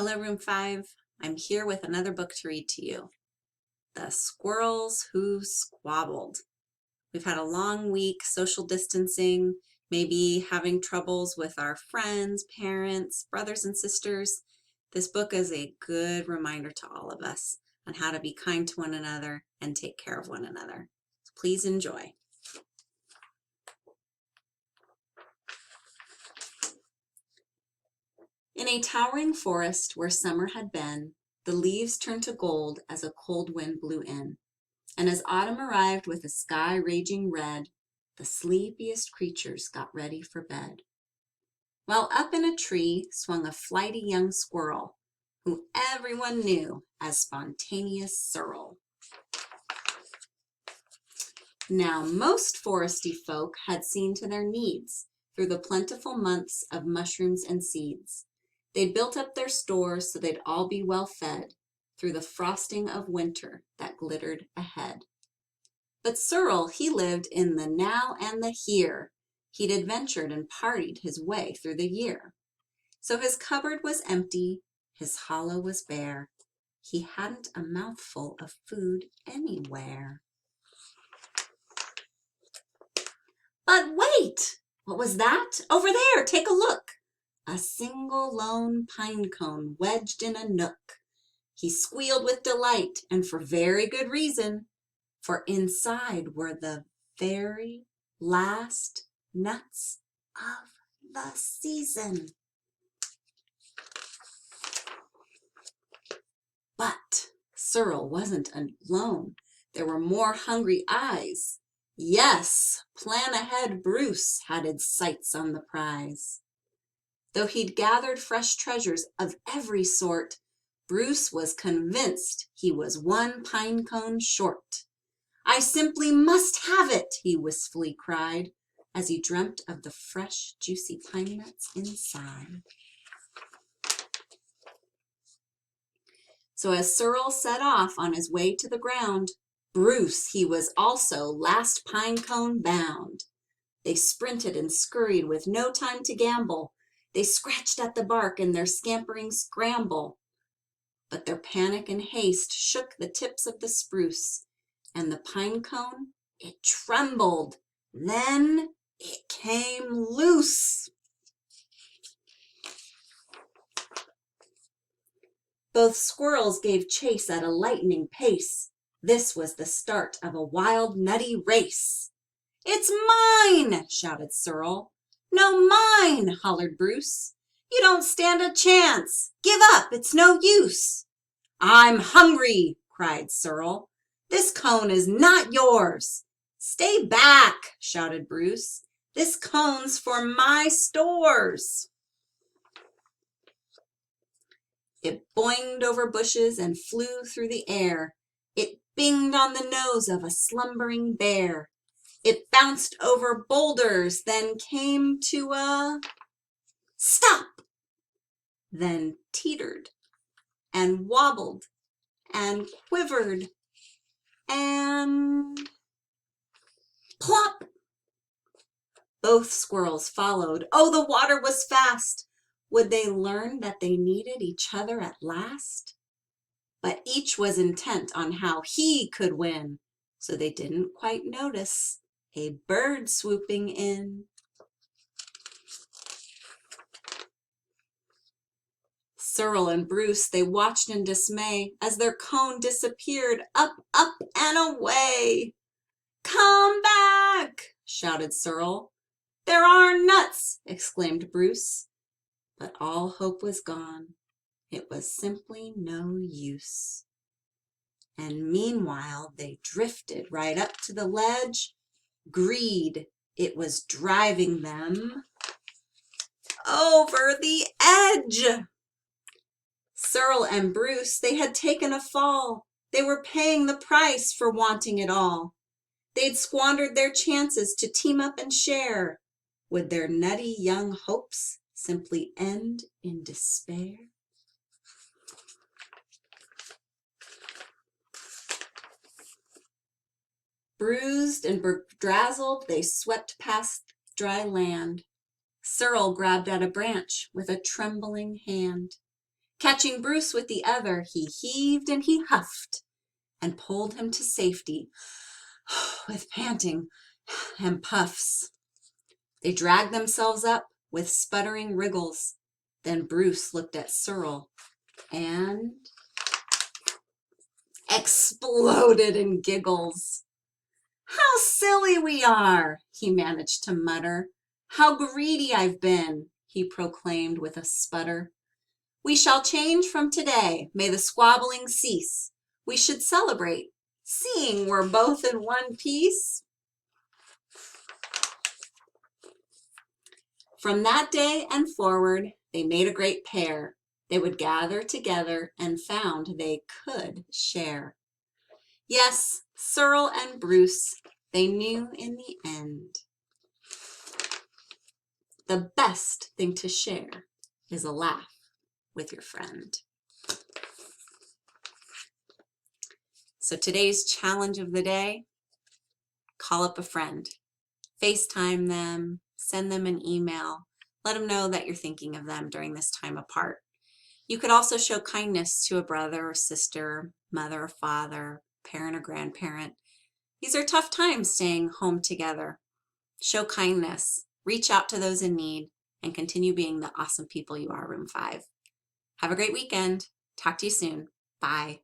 Hello, Room 5. I'm here with another book to read to you. The Squirrels Who Squabbled. We've had a long week, social distancing, maybe having troubles with our friends, parents, brothers and sisters. This book is a good reminder to all of us on how to be kind to one another and take care of one another. So please enjoy. In a towering forest where summer had been, the leaves turned to gold as a cold wind blew in. And as autumn arrived with the sky raging red, the sleepiest creatures got ready for bed. While up in a tree swung a flighty young squirrel, who everyone knew as Spontaneous Sorrel. Now most foresty folk had seen to their needs through the plentiful months of mushrooms and seeds. They'd built up their stores so they'd all be well fed through the frosting of winter that glittered ahead. But Sorrel, he lived in the now and the here. He'd adventured and partied his way through the year. So his cupboard was empty, his hollow was bare. He hadn't a mouthful of food anywhere. But wait! What was that? Over there, take a look! A single lone pine cone wedged in a nook. He squealed with delight, and for very good reason, for inside were the very last nuts of the season. But Sorrel wasn't alone. There were more hungry eyes. Yes, plan ahead Bruce had his sights on the prize. Though he'd gathered fresh treasures of every sort, Bruce was convinced he was one pine cone short. I simply must have it, he wistfully cried, as he dreamt of the fresh, juicy pine nuts inside. So as Sorrel set off on his way to the ground, Bruce, he was also last pine cone bound. They sprinted and scurried with no time to gamble. They scratched at the bark in their scampering scramble. But their panic and haste shook the tips of the spruce, and the pine cone, it trembled. Then it came loose. Both squirrels gave chase at a lightning pace. This was the start of a wild, nutty race. It's mine, shouted Sorrel. No, mine, hollered Bruce. You don't stand a chance. Give up, it's no use. I'm hungry, cried Sorrel. This cone is not yours. Stay back, shouted Bruce. This cone's for my stores. It boinged over bushes and flew through the air. It binged on the nose of a slumbering bear. It bounced over boulders, then came to a stop, then teetered and wobbled and quivered and plop. Both squirrels followed. Oh, the water was fast. Would they learn that they needed each other at last? But each was intent on how he could win, so they didn't quite notice a bird swooping in. Sorrel and Bruce, they watched in dismay as their cone disappeared up, up, and away. Come back, shouted Sorrel. There are nuts, exclaimed Bruce. But all hope was gone. It was simply no use. And meanwhile, they drifted right up to the ledge. Greed, it was driving them over the edge. Sorrel and Bruce, they had taken a fall. They were paying the price for wanting it all. They'd squandered their chances to team up and share. Would their nutty young hopes simply end in despair? Bruised and bedrazzled, they swept past dry land. Sorrel grabbed at a branch with a trembling hand. Catching Bruce with the other, he heaved and he huffed and pulled him to safety with panting and puffs. They dragged themselves up with sputtering wriggles. Then Bruce looked at Searle and exploded in giggles. "How silly we are," he managed to mutter. "How greedy I've been," he proclaimed with a sputter. "We shall change from today. May the squabbling cease. We should celebrate, seeing we're both in one piece." From that day and forward, they made a great pair. They would gather together and found they could share. Yes, Searle and Bruce, they knew in the end the best thing to share is a laugh with your friend. So today's challenge of the day, call up a friend, FaceTime them, send them an email, let them know that you're thinking of them during this time apart. You could also show kindness to a brother or sister, mother or father, parent or grandparent. These are tough times staying home together. Show kindness, reach out to those in need, and continue being the awesome people you are, Room 5. Have a great weekend. Talk to you soon. Bye.